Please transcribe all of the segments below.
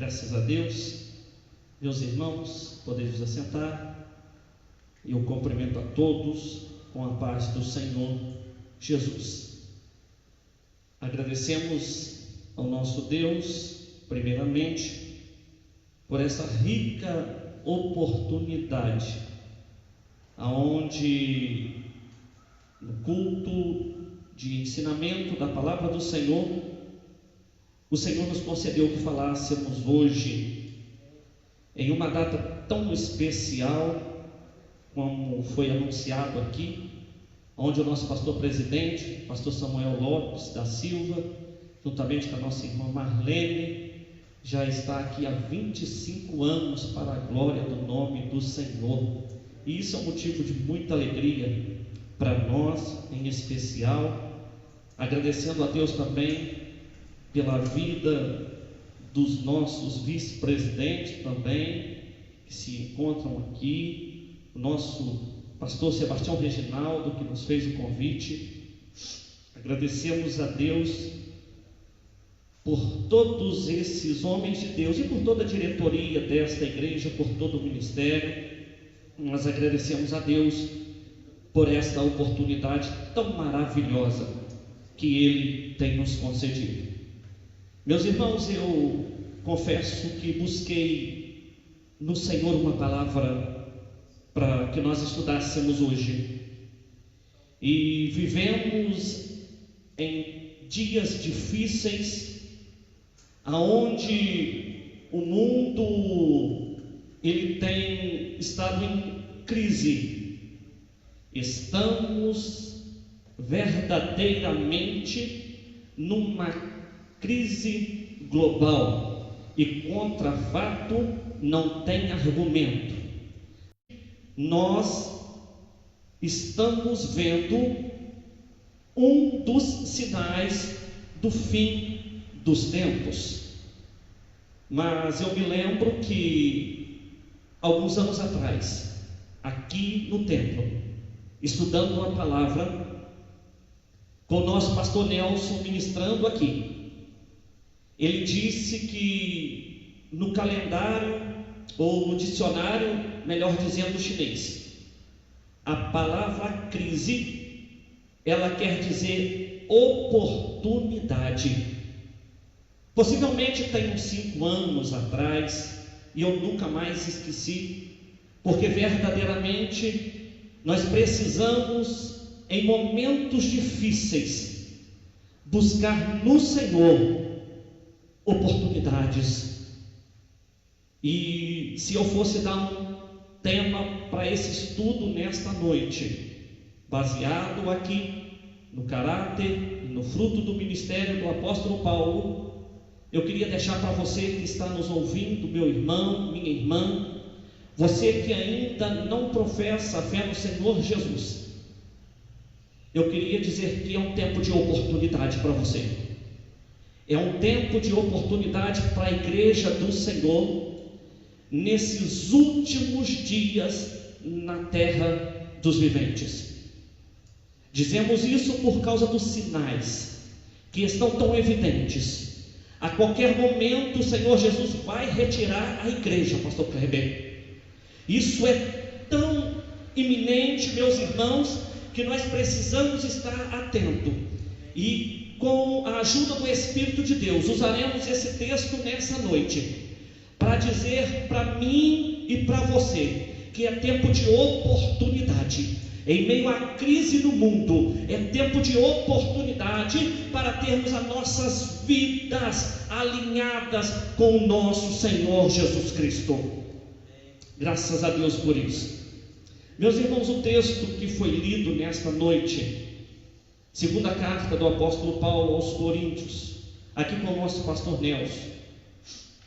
Graças a Deus. Meus irmãos, podeis assentar. Eu cumprimento a todos com a paz do Senhor Jesus. Agradecemos ao nosso Deus, primeiramente, por essa rica oportunidade, aonde no culto de ensinamento da palavra do Senhor, o Senhor nos concedeu que falássemos hoje em uma data tão especial, como foi anunciado aqui, onde o nosso pastor presidente, pastor Samuel Lopes da Silva, juntamente com a nossa irmã Marlene, já está aqui há 25 anos para a glória do nome do Senhor. E isso é um motivo de muita alegria para nós, em especial, agradecendo a Deus também pela vida dos nossos vice-presidentes também, que se encontram aqui, o nosso pastor Sebastião Reginaldo, que nos fez o convite. Agradecemos a Deus por todos esses homens de Deus e por toda a diretoria desta igreja, por todo o ministério. Nós agradecemos a Deus por esta oportunidade tão maravilhosa que Ele tem nos concedido. Meus irmãos, eu confesso que busquei no Senhor uma palavra para que nós estudássemos hoje. E vivemos em dias difíceis, aonde o mundo ele tem estado em crise. Estamos verdadeiramente numa crise global, e contra fato não tem argumento. Nós estamos vendo um dos sinais do fim dos tempos. Mas eu me lembro que alguns anos atrás, aqui no templo, estudando a palavra, com o nosso pastor Nelson ministrando aqui, ele disse que no calendário, ou no dicionário, melhor dizendo, chinês, a palavra crise, ela quer dizer oportunidade. Possivelmente tem uns 5 anos atrás, e eu nunca mais esqueci, porque verdadeiramente nós precisamos, em momentos difíceis, buscar no Senhor oportunidades. E se eu fosse dar um tema para esse estudo nesta noite, baseado aqui no caráter e no fruto do ministério do apóstolo Paulo, eu queria deixar para você que está nos ouvindo, meu irmão, minha irmã, você que ainda não professa a fé no Senhor Jesus, eu queria dizer que é um tempo de oportunidade para você. É um tempo de oportunidade para a igreja do Senhor nesses últimos dias na terra dos viventes. Dizemos isso por causa dos sinais que estão tão evidentes. A qualquer momento o Senhor Jesus vai retirar a igreja, pastor Kleber. Isso é tão iminente, meus irmãos, que nós precisamos estar atentos. E com a ajuda do Espírito de Deus, usaremos esse texto nessa noite para dizer para mim e para você que é tempo de oportunidade. Em meio à crise no mundo, é tempo de oportunidade para termos as nossas vidas alinhadas com o nosso Senhor Jesus Cristo. Graças a Deus por isso. Meus irmãos, o texto que foi lido nesta noite, segunda carta do apóstolo Paulo aos Coríntios, aqui com o nosso pastor Nelson.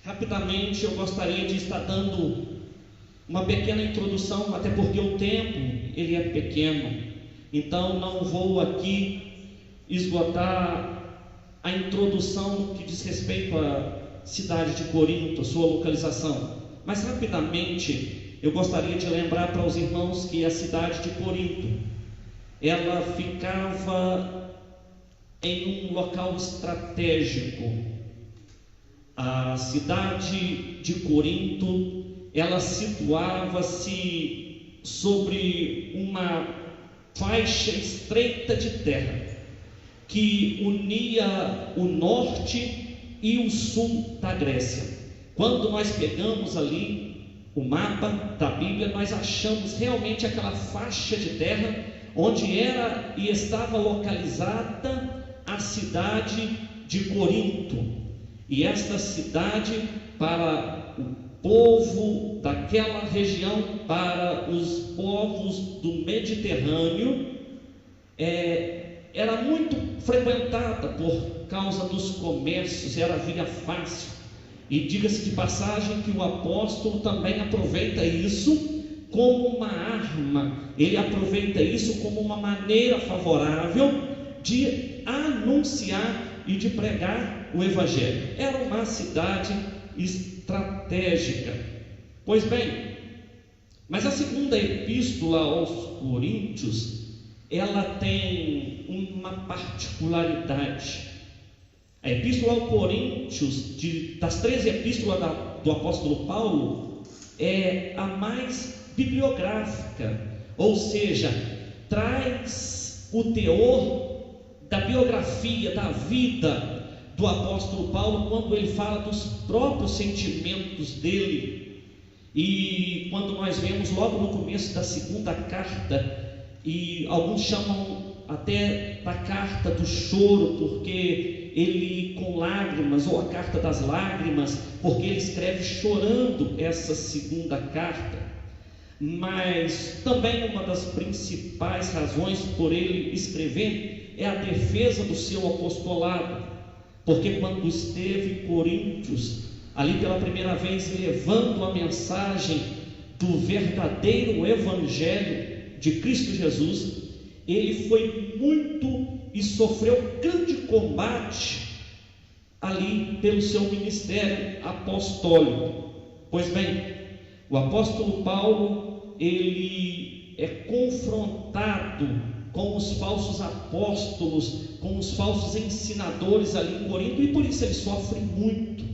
Rapidamente eu gostaria de estar dando uma pequena introdução, até porque o tempo ele é pequeno, então não vou aqui esgotar a introdução no que diz respeito à cidade de Corinto, sua localização, mas rapidamente eu gostaria de lembrar para os irmãos que a cidade de Corinto, ela ficava em um local estratégico, A cidade de Corinto, ela situava-se sobre uma faixa estreita de terra que unia o norte e o sul da Grécia. Quando nós pegamos ali o mapa da Bíblia, nós achamos realmente aquela faixa de terra onde era e estava localizada a cidade de Corinto. E esta cidade, para o povo daquela região, para os povos do Mediterrâneo, era muito frequentada por causa dos comércios, era via fácil. E diga-se de passagem que o apóstolo também aproveita isso como uma arma, ele aproveita isso como uma maneira favorável de anunciar e de pregar o Evangelho. Era uma cidade estratégica. Pois bem, mas a segunda epístola aos Coríntios, ela tem uma particularidade. A epístola aos Coríntios, das 13 epístolas do apóstolo Paulo, é a mais bibliográfica, ou seja, traz o teor da biografia, da vida do apóstolo Paulo, quando ele fala dos próprios sentimentos dele. E quando nós vemos logo no começo da segunda carta, e alguns chamam até da carta do choro, porque ele com lágrimas, ou a carta das lágrimas, porque ele escreve chorando essa segunda carta. Mas também uma das principais razões por ele escrever é a defesa do seu apostolado, porque quando esteve em Coríntios, ali pela primeira vez levando a mensagem do verdadeiro Evangelho de Cristo Jesus, ele foi muito e sofreu grande combate ali pelo seu ministério apostólico. Pois bem, o apóstolo Paulo, ele é confrontado com os falsos apóstolos, com os falsos ensinadores ali em Corinto, e por isso ele sofre muito.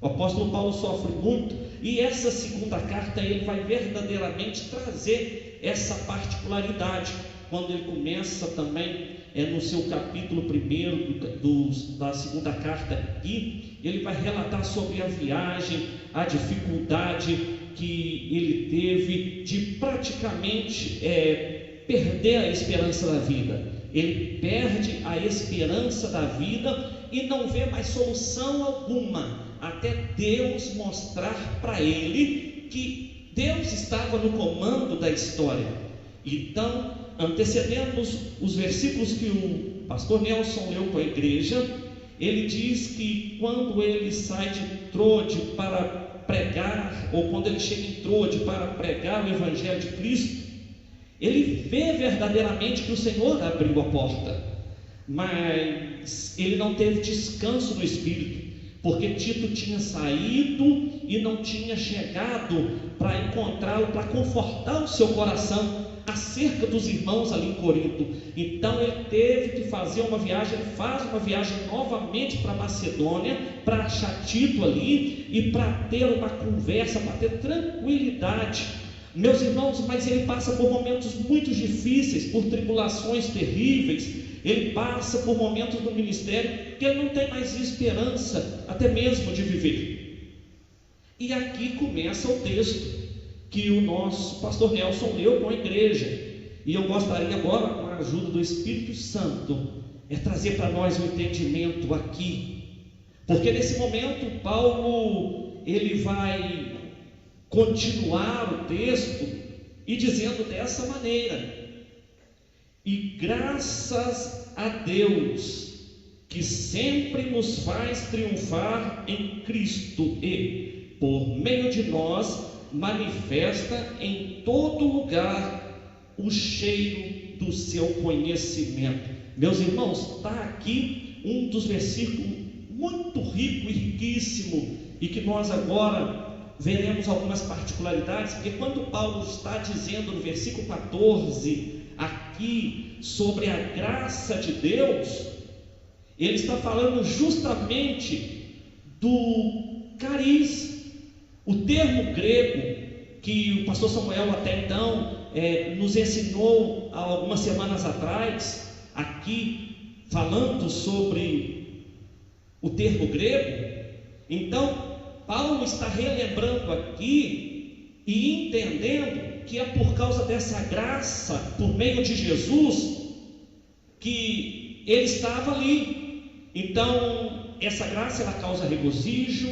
O apóstolo Paulo sofre muito, e essa segunda carta ele vai verdadeiramente trazer essa particularidade, quando ele começa também no seu capítulo 1 da segunda carta aqui, ele vai relatar sobre a viagem, a dificuldade que ele teve de praticamente perder a esperança da vida. Ele perde a esperança da vida e não vê mais solução alguma, até Deus mostrar para ele que Deus estava no comando da história. Então, antecedendo os versículos que o pastor Nelson leu para a igreja, ele diz que quando ele sai de Trode para pregar, ou quando ele chega em Trode para pregar o Evangelho de Cristo, ele vê verdadeiramente que o Senhor abriu a porta, mas ele não teve descanso no Espírito, porque Tito tinha saído e não tinha chegado para encontrá-lo, para confortar o seu coração acerca dos irmãos ali em Corinto. Então ele teve que fazer uma viagem, ele faz uma viagem novamente para Macedônia, para achar Tito ali, e para ter uma conversa, para ter tranquilidade. Meus irmãos, mas ele passa por momentos muito difíceis, por tribulações terríveis, ele passa por momentos no ministério que ele não tem mais esperança, até mesmo de viver. E aqui começa o texto que o nosso pastor Nelson leu com a igreja, e eu gostaria agora, com a ajuda do Espírito Santo, trazer para nós um entendimento aqui, porque nesse momento Paulo, ele vai continuar o texto e dizendo dessa maneira: e graças a Deus que sempre nos faz triunfar em Cristo e por meio de nós manifesta em todo lugar o cheiro do seu conhecimento. Meus irmãos, está aqui um dos versículos muito rico e riquíssimo, e que nós agora veremos algumas particularidades, porque quando Paulo está dizendo no versículo 14 aqui sobre a graça de Deus, ele está falando justamente do cariz. O termo grego que o pastor Samuel até então nos ensinou há algumas semanas atrás, aqui falando sobre o termo grego. Então Paulo está relembrando aqui e entendendo que é por causa dessa graça, por meio de Jesus, que ele estava ali. Então essa graça, ela causa regozijo,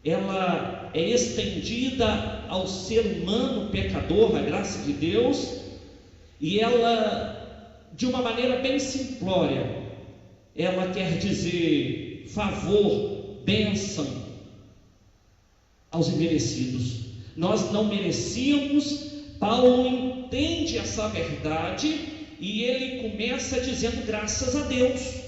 ela é estendida ao ser humano pecador, a graça de Deus, e ela, de uma maneira bem simplória, ela quer dizer favor, bênção aos imerecidos. Nós não merecíamos. Paulo entende essa verdade e ele começa dizendo graças a Deus,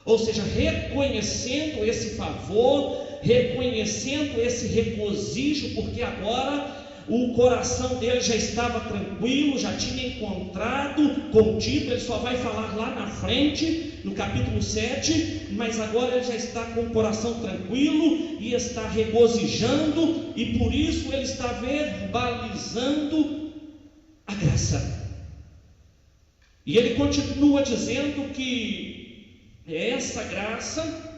ou seja, reconhecendo esse favor, reconhecendo esse regozijo, porque agora o coração dele já estava tranquilo, já tinha encontrado contido. Ele só vai falar lá na frente, no capítulo 7, mas agora ele já está com o coração tranquilo e está regozijando, e por isso ele está verbalizando a graça. E ele continua dizendo que é essa graça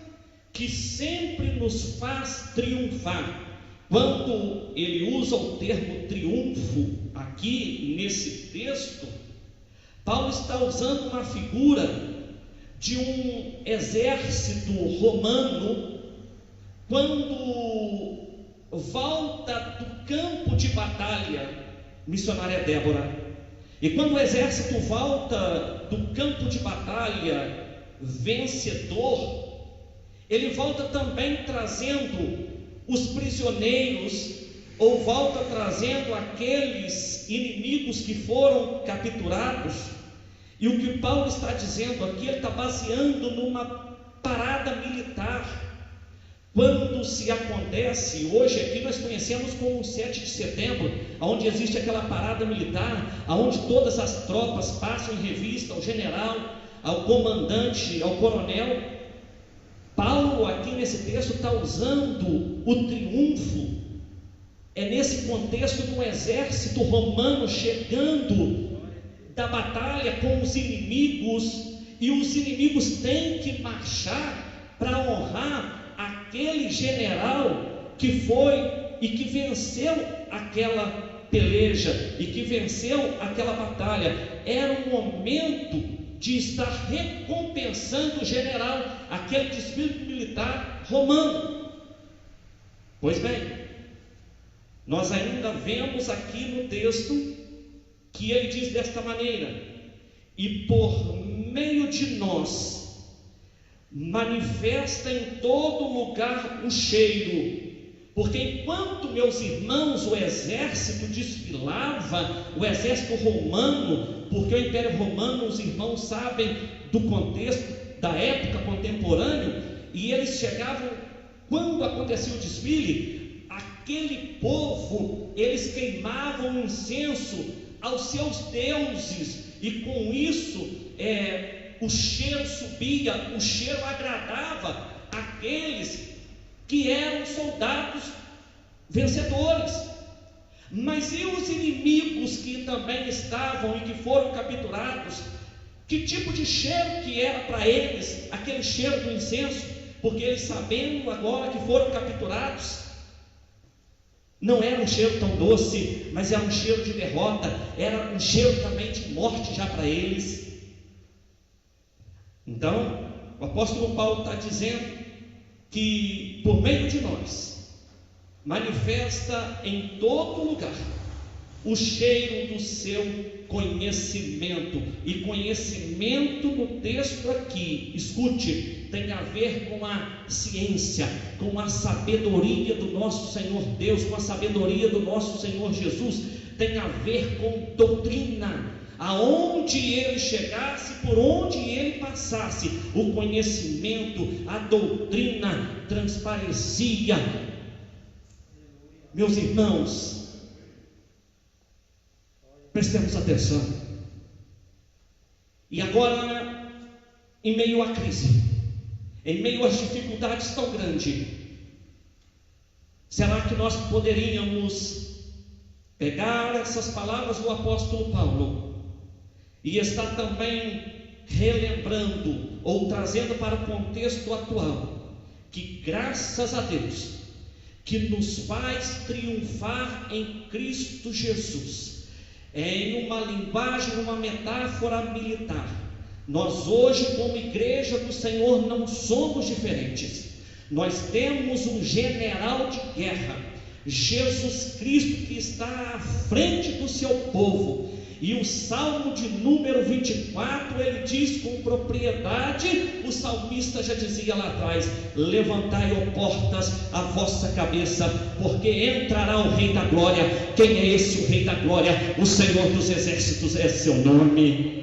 que sempre nos faz triunfar. Quando ele usa o termo triunfo aqui nesse texto, Paulo está usando uma figura de um exército romano quando volta do campo de batalha, missionária Débora. E quando o exército volta do campo de batalha vencedor, ele volta também trazendo os prisioneiros, ou volta trazendo aqueles inimigos que foram capturados. E o que Paulo está dizendo aqui, ele está baseando numa parada militar. Quando se acontece, hoje aqui nós conhecemos como 7 de setembro, onde existe aquela parada militar, onde todas as tropas passam em revista ao general, ao comandante, ao coronel. Paulo aqui nesse texto está usando o triunfo, nesse contexto do exército romano chegando da batalha com os inimigos, e os inimigos têm que marchar para honrar aquele general que foi e que venceu aquela peleja e que venceu aquela batalha. Era um momento de estar recompensando o general, aquele de espírito militar romano. Pois bem, nós ainda vemos aqui no texto que ele diz desta maneira: e por meio de nós manifesta em todo lugar o cheiro. Porque enquanto, meus irmãos, o exército desfilava, o exército romano, porque o Império Romano, os irmãos sabem do contexto da época contemporânea, e eles chegavam, quando acontecia o desfile, aquele povo, eles queimavam incenso aos seus deuses, e com isso o cheiro subia, o cheiro agradava aqueles que eram soldados vencedores. Mas e os inimigos que também estavam e que foram capturados? Que tipo de cheiro que era para eles aquele cheiro do incenso? Porque eles, sabendo agora que foram capturados, não era um cheiro tão doce, mas era um cheiro de derrota, era um cheiro também de morte já para eles. Então o apóstolo Paulo está dizendo que por meio de nós manifesta em todo lugar o cheiro do seu conhecimento. E conhecimento no texto aqui, escute, tem a ver com a ciência, com a sabedoria do nosso Senhor Deus, com a sabedoria do nosso Senhor Jesus, tem a ver com doutrina. Aonde ele chegasse, por onde ele passasse, o conhecimento, a doutrina transparecia. Meus irmãos, prestemos atenção. E agora, em meio à crise, em meio às dificuldades tão grandes, Será que nós poderíamos pegar essas palavras do apóstolo Paulo e estar também relembrando ou trazendo para o contexto atual, que graças a Deus, que nos faz triunfar em Cristo Jesus, em uma linguagem, uma metáfora militar, nós hoje como igreja do Senhor não somos diferentes. Nós temos um general de guerra, Jesus Cristo, que está à frente do seu povo. E o Salmo de número 24, ele diz com propriedade, o salmista já dizia lá atrás: levantai, ó portas, a vossa cabeça, porque entrará o Rei da Glória. Quem é esse o Rei da Glória? O Senhor dos Exércitos é seu nome.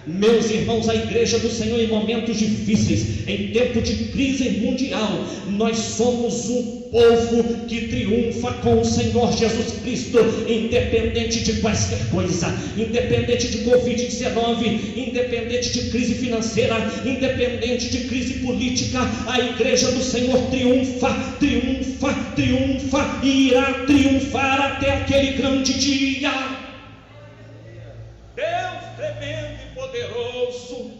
Meus irmãos, a igreja do Senhor, em momentos difíceis, em tempo de crise mundial, nós somos um povo que triunfa com o Senhor Jesus Cristo, independente de qualquer coisa, independente de Covid-19, independente de crise financeira, independente de crise política. A igreja do Senhor triunfa, triunfa, triunfa e irá triunfar até aquele grande dia. Deus tremendo e poderoso.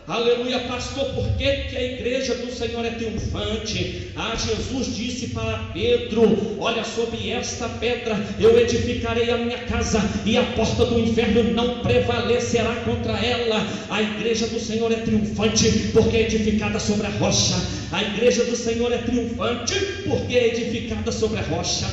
Aleluia, pastor, por que a igreja do Senhor é triunfante? Jesus disse para Pedro: olha, sobre esta pedra eu edificarei a minha casa, e a porta do inferno não prevalecerá contra ela. A igreja do Senhor é triunfante porque é edificada sobre a rocha. A igreja do Senhor é triunfante porque é edificada sobre a rocha.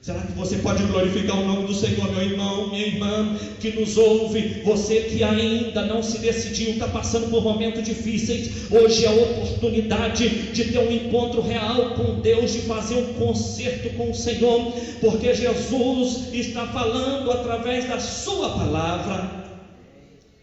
Será que você pode glorificar o nome do Senhor, meu irmão, minha irmã, que nos ouve? Você que ainda não se decidiu, está passando por momentos difíceis, hoje é a oportunidade de ter um encontro real com Deus, de fazer um concerto com o Senhor, porque Jesus está falando através da sua palavra.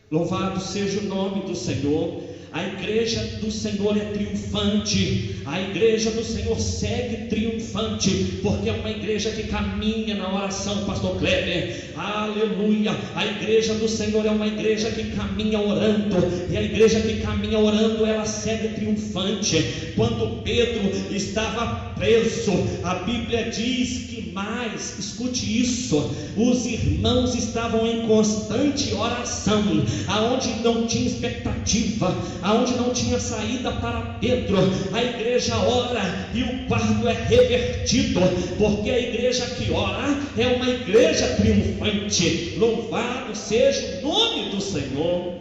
Louvado seja o nome do Senhor. A igreja do Senhor é triunfante, a igreja do Senhor segue triunfante, porque é uma igreja que caminha na oração, pastor Kleber, aleluia. A igreja do Senhor é uma igreja que caminha orando, e a igreja que caminha orando, ela segue triunfante. Quando Pedro estava preso, a Bíblia diz que mais, escute isso, os irmãos estavam em constante oração, aonde não tinha expectativa, aonde não tinha saída para Pedro, a igreja ora e o quadro é revertido, porque a igreja que ora é uma igreja triunfante. Louvado seja o nome do Senhor.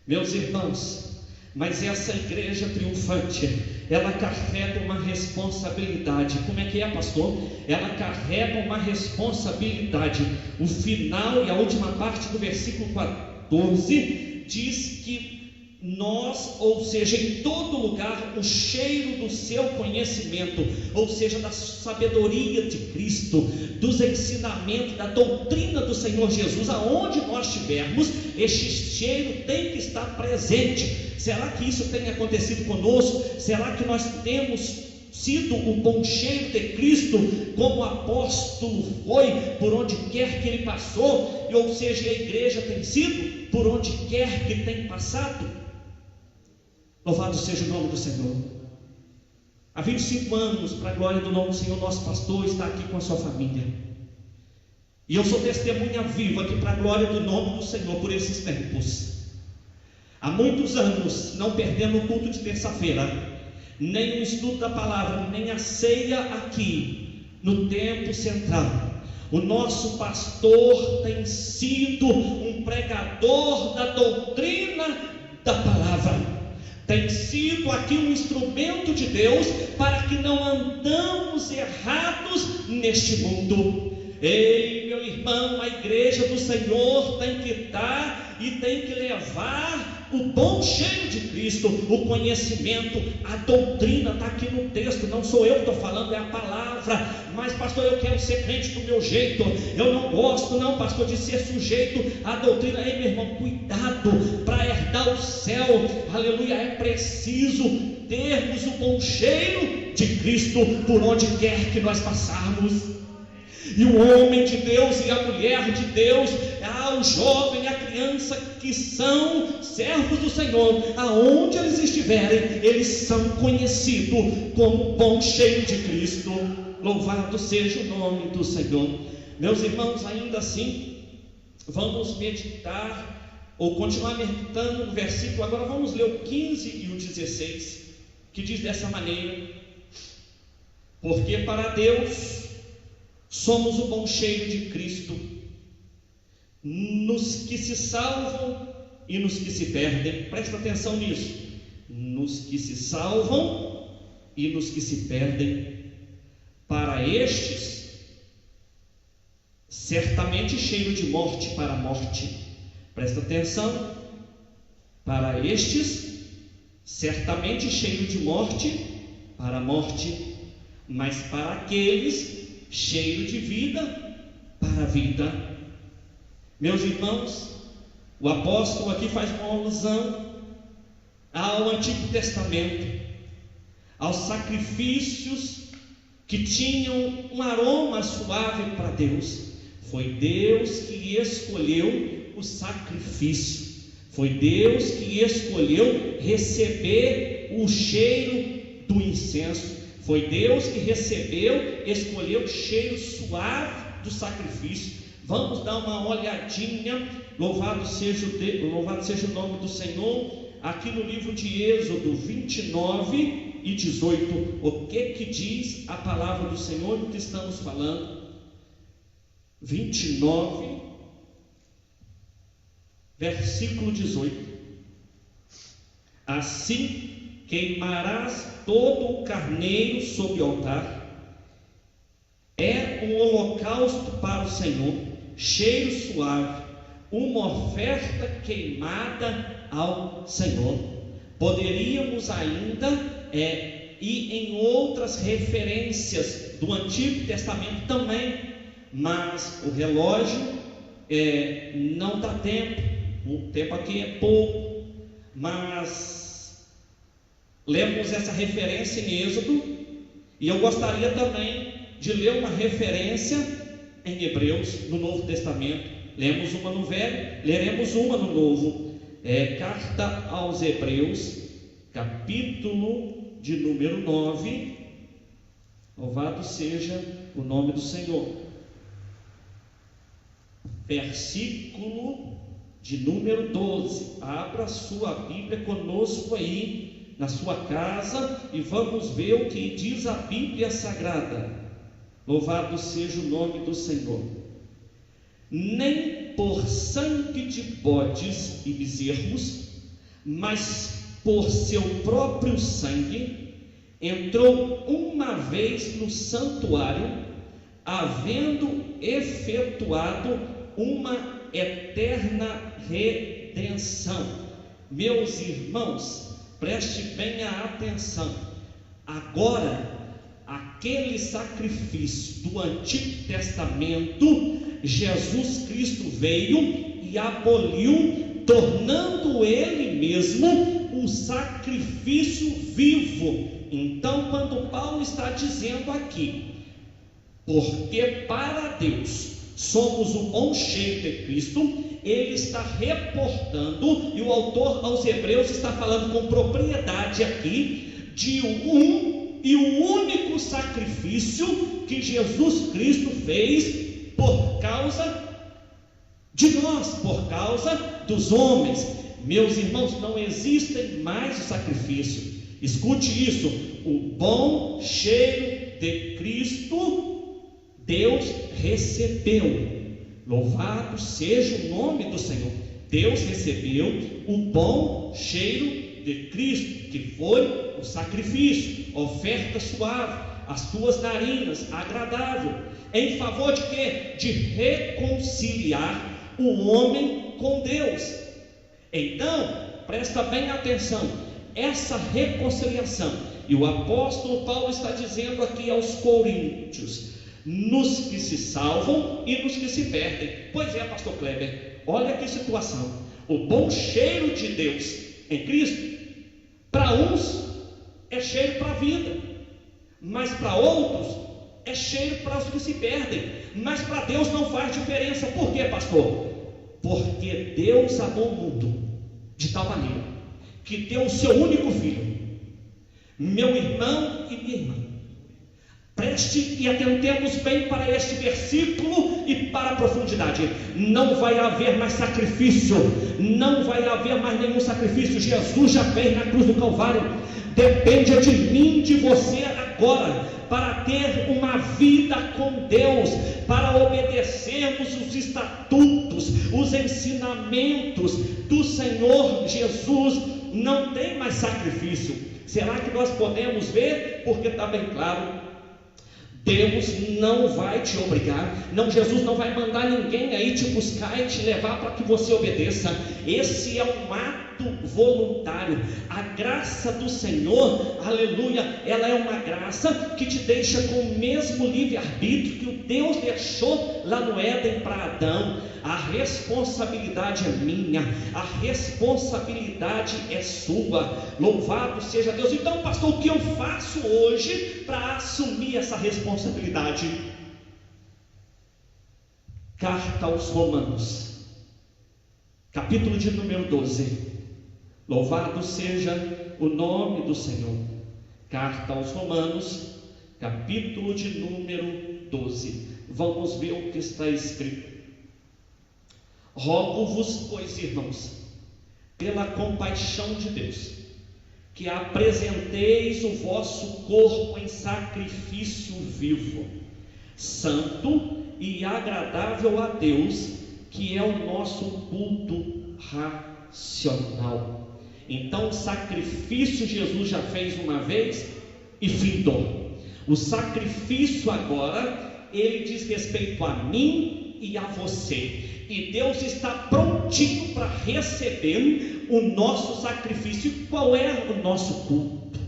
Meus irmãos, mas essa igreja triunfante, ela carrega uma responsabilidade. Como é que é, pastor? Ela carrega uma responsabilidade. O final e a última parte do versículo 14 diz que nós, ou seja, em todo lugar, o cheiro do seu conhecimento, ou seja, da sabedoria de Cristo, dos ensinamentos, da doutrina do Senhor Jesus, aonde nós estivermos, este cheiro tem que estar presente. Será que isso tem acontecido conosco? Será que nós temos sido o bom cheiro de Cristo, como o apóstolo foi, por onde quer que ele passou, e, ou seja, a igreja tem sido, por onde quer que tem passado? Louvado seja o nome do Senhor. Há 25 anos, para a glória do nome do Senhor, nosso pastor está aqui com a sua família, e eu sou testemunha viva aqui para a glória do nome do Senhor por esses tempos. Há muitos anos, não perdendo o culto de terça-feira, nem o estudo da palavra, nem a ceia aqui no templo central. O nosso pastor tem sido um pregador da doutrina da palavra, tem sido aqui um instrumento de Deus para que não andamos errados neste mundo. Ei, meu irmão, a igreja do Senhor tem que estar e tem que levar o bom cheiro de Cristo, o conhecimento, a doutrina. Está aqui no texto, não sou eu que estou falando, é a palavra. Mas pastor, eu quero ser crente do meu jeito, eu não gosto não, pastor, de ser sujeito à doutrina. Ei, meu irmão, cuidado, para herdar o céu, aleluia, é preciso termos o bom cheiro de Cristo por onde quer que nós passarmos. E o homem de Deus e a mulher de Deus, o jovem e a criança que são servos do Senhor, aonde eles estiverem, eles são conhecidos como pão cheio de Cristo. Louvado seja o nome do Senhor. Meus irmãos, ainda assim, vamos meditar, ou continuar meditando no versículo. Agora vamos ler o 15 e o 16, que diz dessa maneira: porque para Deus somos o pão cheio de Cristo, nos que se salvam e nos que se perdem. Presta atenção nisso: nos que se salvam e nos que se perdem. Para estes, certamente cheiro de morte para a morte. Presta atenção: para estes, certamente cheiro de morte para a morte, mas para aqueles, cheiro de vida para a vida. Meus irmãos, o apóstolo aqui faz uma alusão ao Antigo Testamento, aos sacrifícios que tinham um aroma suave para Deus. Foi Deus que escolheu o sacrifício, foi Deus que escolheu receber o cheiro do incenso, foi Deus que escolheu o cheiro suave do sacrifício. Vamos dar uma olhadinha, louvado seja o nome do Senhor, aqui no livro de Êxodo 29 e 18, o que diz a palavra do Senhor do que estamos falando? 29, versículo 18: assim queimarás todo o carneiro sobre o altar, é um holocausto para o Senhor, cheiro suave, uma oferta queimada ao Senhor. Poderíamos ainda ir em outras referências do Antigo Testamento também, mas o relógio não dá tempo, o tempo aqui é pouco, mas lemos essa referência em Êxodo, e eu gostaria também de ler uma referência em Hebreus, no Novo Testamento. Lemos uma no Velho, leremos uma no Novo. Carta aos Hebreus, capítulo de número 9, louvado seja o nome do Senhor, versículo de número 12. Abra sua Bíblia conosco aí na sua casa e vamos ver o que diz a Bíblia Sagrada. Louvado seja o nome do Senhor. Nem por sangue de bodes e bezerros, mas por seu próprio sangue, entrou uma vez no santuário, havendo efetuado uma eterna redenção. Meus irmãos, preste bem a atenção. Agora, aquele sacrifício do Antigo Testamento, Jesus Cristo veio e aboliu, tornando Ele mesmo o sacrifício vivo. Então, quando Paulo está dizendo aqui, porque para Deus somos o pão cheio de Cristo, ele está reportando, e o autor aos Hebreus está falando com propriedade aqui, de um e o único sacrifício que Jesus Cristo fez por causa de nós, por causa dos homens. Meus irmãos, não existem mais sacrifício. Escute isso: o pão cheio de Cristo Deus recebeu. Louvado seja o nome do Senhor. Deus recebeu o pão cheio de Cristo, que foi o sacrifício, a oferta suave, as suas narinas, agradável, em favor de quê? De reconciliar o homem com Deus. Então, presta bem atenção, essa reconciliação, e o apóstolo Paulo está dizendo aqui aos coríntios, nos que se salvam e nos que se perdem. Pois é, pastor Kleber, olha que situação. O bom cheiro de Deus em Cristo, para uns é cheiro para a vida, mas para outros é cheiro para os que se perdem, mas para Deus não faz diferença. Por quê, pastor? Porque Deus amou o mundo de tal maneira que deu o seu único filho. Meu irmão e minha irmã, preste e atentemos bem para este versículo e para a profundidade. Não vai haver mais sacrifício, não vai haver mais nenhum sacrifício. Jesus já fez na cruz do Calvário. Depende de mim, de você agora, para ter uma vida com Deus, para obedecermos os estatutos, os ensinamentos do Senhor Jesus. Não tem mais sacrifício. Será que nós podemos ver? Porque está bem claro, Deus não vai te obrigar, não, Jesus não vai mandar ninguém aí te buscar e te levar para que você obedeça. Esse é um ato voluntário. A graça do Senhor, aleluia, ela é uma graça que te deixa com o mesmo livre-arbítrio que o Deus deixou lá no Éden para Adão. A responsabilidade é minha, a responsabilidade é sua. Louvado seja Deus. Então, pastor, o que eu faço hoje para assumir essa responsabilidade? Carta aos Romanos, capítulo de número 12. Louvado seja o nome do Senhor. Carta aos Romanos, capítulo de número 12. Vamos ver o que está escrito. Rogo-vos, pois, irmãos, pela compaixão de Deus, que apresenteis o vosso corpo em sacrifício vivo, santo e agradável a Deus, que é o nosso culto racional. Então, o sacrifício Jesus já fez uma vez e findou. O sacrifício agora, ele diz respeito a mim e a você. E Deus está prontinho para receber o nosso sacrifício. E qual é o nosso culto?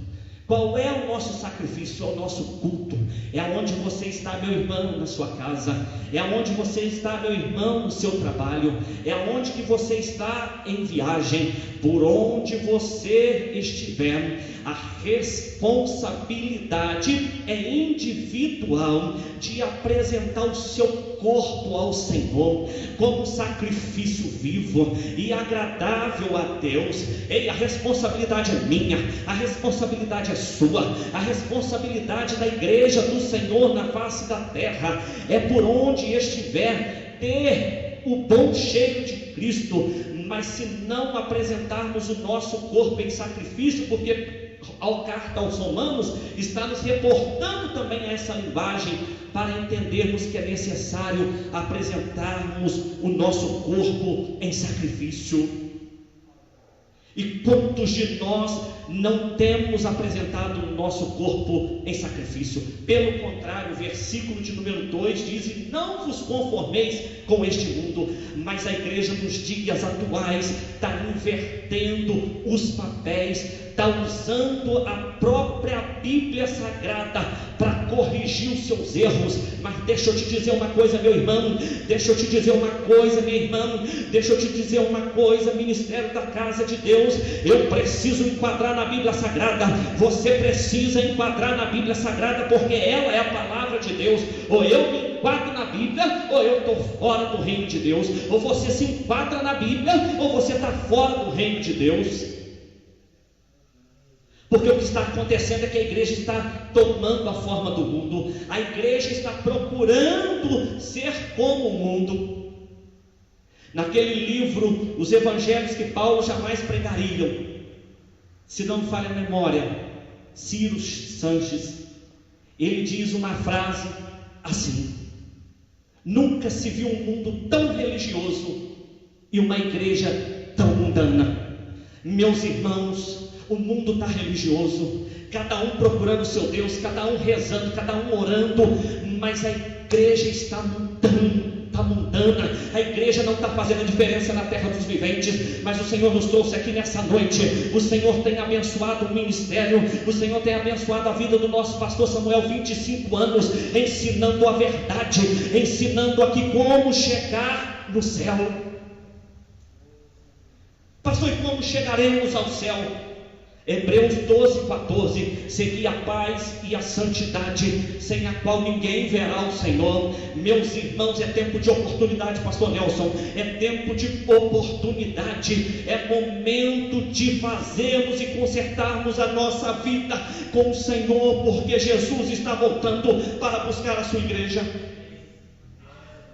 Qual é o nosso sacrifício? É o nosso culto. É onde você está, meu irmão, na sua casa. É onde você está, meu irmão, no seu trabalho. É onde que você está em viagem. Por onde você estiver, a responsabilidade é individual de apresentar o seu corpo ao Senhor como sacrifício vivo e agradável a Deus. Ei, a responsabilidade é minha, a responsabilidade é sua, a responsabilidade da igreja do Senhor na face da terra é, por onde estiver, ter o bom cheiro de Cristo. Mas se não apresentarmos o nosso corpo em sacrifício, porque a carta aos Romanos está nos reportando também a essa linguagem, para entendermos que é necessário apresentarmos o nosso corpo em sacrifício. E quantos de nós não temos apresentado o nosso corpo em sacrifício? Pelo contrário, o versículo de número 2 diz: e não vos conformeis com este mundo. Mas a igreja dos dias atuais está invertendo os papéis, está usando a própria Bíblia Sagrada para corrigir os seus erros. Mas deixa eu te dizer uma coisa, meu irmão, deixa eu te dizer uma coisa, minha irmã, deixa eu te dizer uma coisa, ministério da casa de Deus, eu preciso enquadrar na Bíblia Sagrada, você precisa enquadrar na Bíblia Sagrada, porque ela é a palavra de Deus. Ou eu me enquadro na Bíblia, ou eu estou fora do reino de Deus. Ou você se enquadra na Bíblia, ou você está fora do reino de Deus. Porque o que está acontecendo é que a igreja está tomando a forma do mundo. A igreja está procurando ser como o mundo. Naquele livro, os evangelhos que Paulo jamais pregaria, se não me falha a memória, Ciro Sanches, ele diz uma frase assim: nunca se viu um mundo tão religioso e uma igreja tão mundana. Meus irmãos, o mundo está religioso, cada um procurando o seu Deus, cada um rezando, cada um orando, mas a igreja está mundana, a igreja não está fazendo diferença na terra dos viventes. Mas o Senhor nos trouxe aqui nessa noite, o Senhor tem abençoado o ministério, o Senhor tem abençoado a vida do nosso pastor Samuel, 25 anos, ensinando a verdade, ensinando aqui como chegar no céu. Pastor, e como chegaremos ao céu? Hebreus 12:14, segui a paz e a santidade, sem a qual ninguém verá o Senhor. Meus irmãos, é tempo de oportunidade, pastor Nelson, é tempo de oportunidade, é momento de fazermos e consertarmos a nossa vida com o Senhor, porque Jesus está voltando para buscar a sua igreja.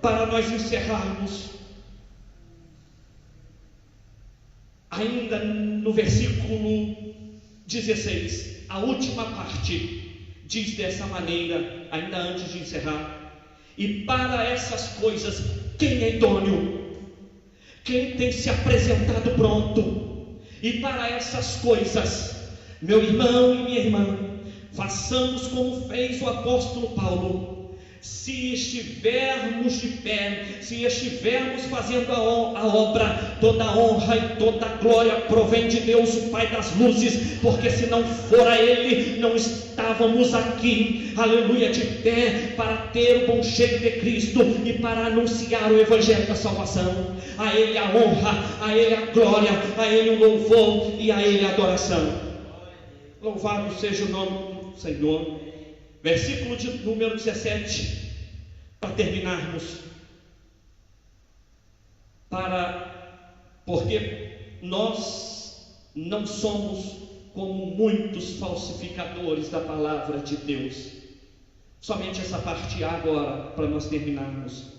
Para nós encerrarmos, ainda no versículo 16, a última parte diz dessa maneira, ainda antes de encerrar: e para essas coisas, quem é idôneo? Quem tem se apresentado pronto? E para essas coisas, meu irmão e minha irmã, façamos como fez o apóstolo Paulo. Se estivermos de pé, se estivermos fazendo a obra, toda a honra e toda a glória provém de Deus, o Pai das luzes, porque se não fora Ele, não estávamos aqui, aleluia, de pé, para ter o bom cheiro de Cristo e para anunciar o Evangelho da salvação. A Ele a honra, a Ele a glória, a Ele o louvor e a Ele a adoração. Louvado seja o nome do Senhor. Versículo de número 17, para terminarmos. Porque nós não somos como muitos falsificadores da palavra de Deus. Somente essa parte agora, para nós terminarmos.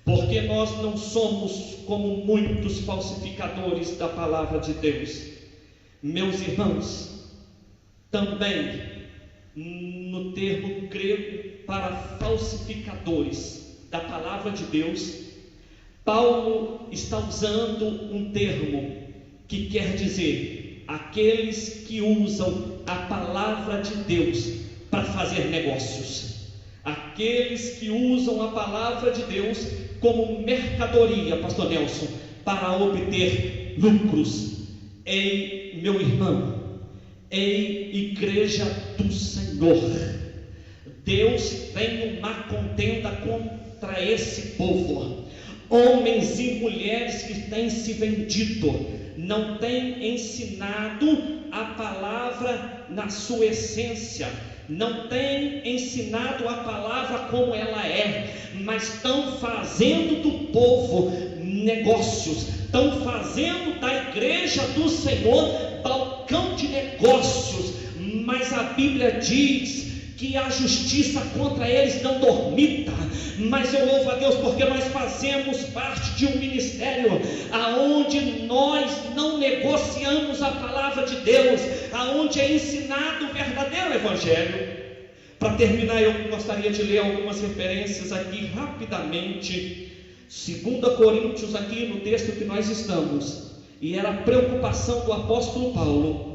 Porque nós não somos como muitos falsificadores da palavra de Deus. Meus irmãos, também no termo grego para falsificadores da palavra de Deus, Paulo está usando um termo que quer dizer aqueles que usam a palavra de Deus para fazer negócios, aqueles que usam a palavra de Deus como mercadoria, pastor Nelson, para obter lucros. Ei, meu irmão, ei, igreja do Senhor, Deus tem uma contenda contra esse povo. Homens e mulheres que têm se vendido, não têm ensinado a palavra na sua essência, não têm ensinado a palavra como ela é, mas estão fazendo do povo negócios, estão fazendo da igreja do Senhor balcão de negócios. Mas a Bíblia diz que a justiça contra eles não dormita. Mas eu louvo a Deus porque nós fazemos parte de um ministério aonde nós não negociamos a palavra de Deus, aonde é ensinado o verdadeiro evangelho. Para terminar, eu gostaria de ler algumas referências aqui rapidamente. 2 Coríntios, aqui no texto que nós estamos, e era a preocupação do apóstolo Paulo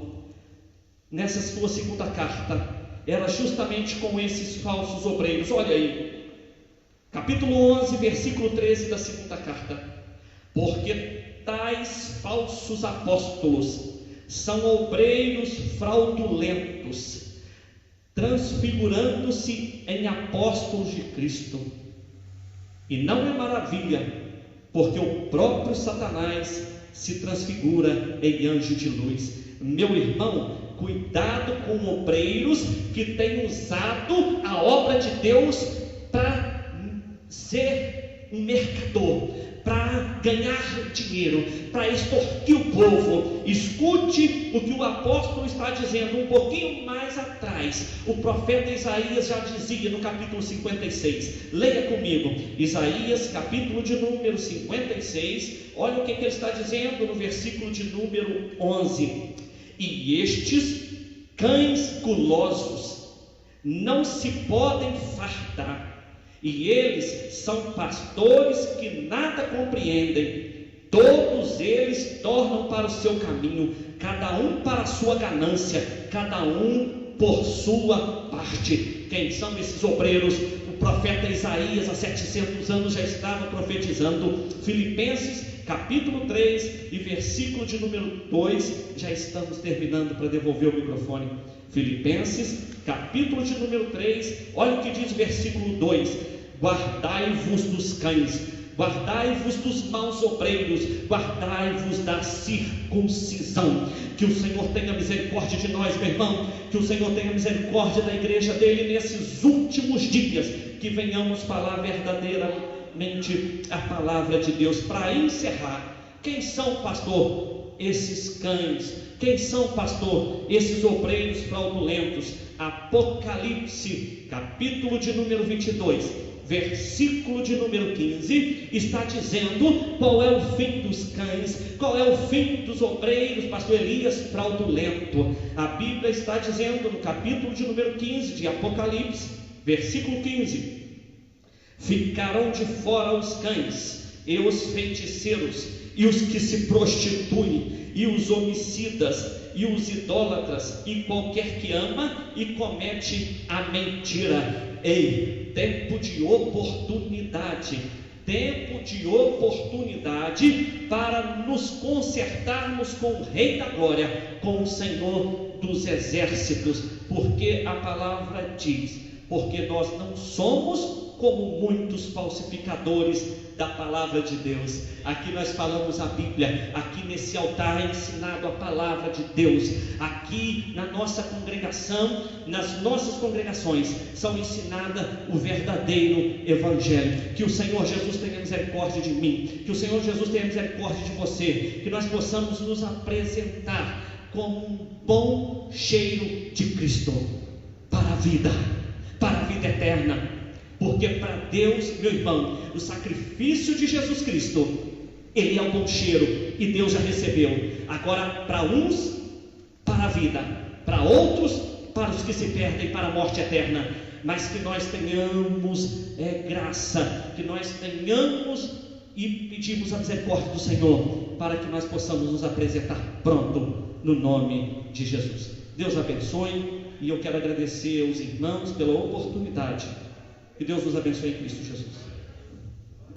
nessa sua segunda carta, era justamente com esses falsos obreiros. Olha aí, capítulo 11, versículo 13 da segunda carta: porque tais falsos apóstolos são obreiros fraudulentos, transfigurando-se em apóstolos de Cristo. E não é maravilha, porque o próprio Satanás se transfigura em anjo de luz. Meu irmão, cuidado com obreiros que têm usado a obra de Deus para ser um mercador, para ganhar dinheiro, para extorquir o povo. Escute o que o apóstolo está dizendo um pouquinho mais atrás. O profeta Isaías já dizia no capítulo 56. Leia comigo, Isaías capítulo de número 56. Olha o que ele está dizendo no versículo de número 11: e estes cães gulosos não se podem fartar, e eles são pastores que nada compreendem. Todos eles tornam para o seu caminho, cada um para a sua ganância, cada um por sua parte. Quem são esses obreiros? O profeta Isaías há 700 anos já estava profetizando. Filipenses capítulo 3 e versículo de número 2. Já estamos terminando para devolver o microfone. Filipenses capítulo de número 3, olha o que diz o versículo 2: guardai-vos dos cães, guardai-vos dos maus obreiros, guardai-vos da circuncisão. Que o Senhor tenha misericórdia de nós, meu irmão, que o Senhor tenha misericórdia da igreja dele nesses últimos dias, que venhamos falar verdadeiramente a palavra de Deus. Para encerrar, quem são, pastor, esses cães? Quem são, pastor, esses obreiros fraudulentos? Apocalipse, capítulo de número 22, versículo de número 15, está dizendo qual é o fim dos cães, qual é o fim dos obreiros, pastor Elias, fraudulento. A Bíblia está dizendo no capítulo de número 15 de Apocalipse, versículo 15: ficarão de fora os cães, e os feiticeiros, e os que se prostituem, e os homicidas, e os idólatras, e qualquer que ama e comete a mentira. Ei, tempo de oportunidade para nos consertarmos com o Rei da Glória, com o Senhor dos Exércitos, porque a palavra diz: porque nós não somos como muitos falsificadores da palavra de Deus. Aqui nós falamos a Bíblia, aqui nesse altar é ensinado a palavra de Deus, aqui na nossa congregação, nas nossas congregações são ensinadas o verdadeiro Evangelho. Que o Senhor Jesus tenha misericórdia de mim, que o Senhor Jesus tenha misericórdia de você, que nós possamos nos apresentar como um bom cheiro de Cristo para a vida eterna. Porque para Deus, meu irmão, o sacrifício de Jesus Cristo, ele é um bom cheiro, e Deus já recebeu. Agora, para uns, para a vida, para outros, para os que se perdem, para a morte eterna. Mas que nós tenhamos graça, que nós tenhamos e pedimos a misericórdia do Senhor, para que nós possamos nos apresentar pronto, no nome de Jesus. Deus abençoe, e eu quero agradecer aos irmãos pela oportunidade. Que Deus nos abençoe em Cristo Jesus.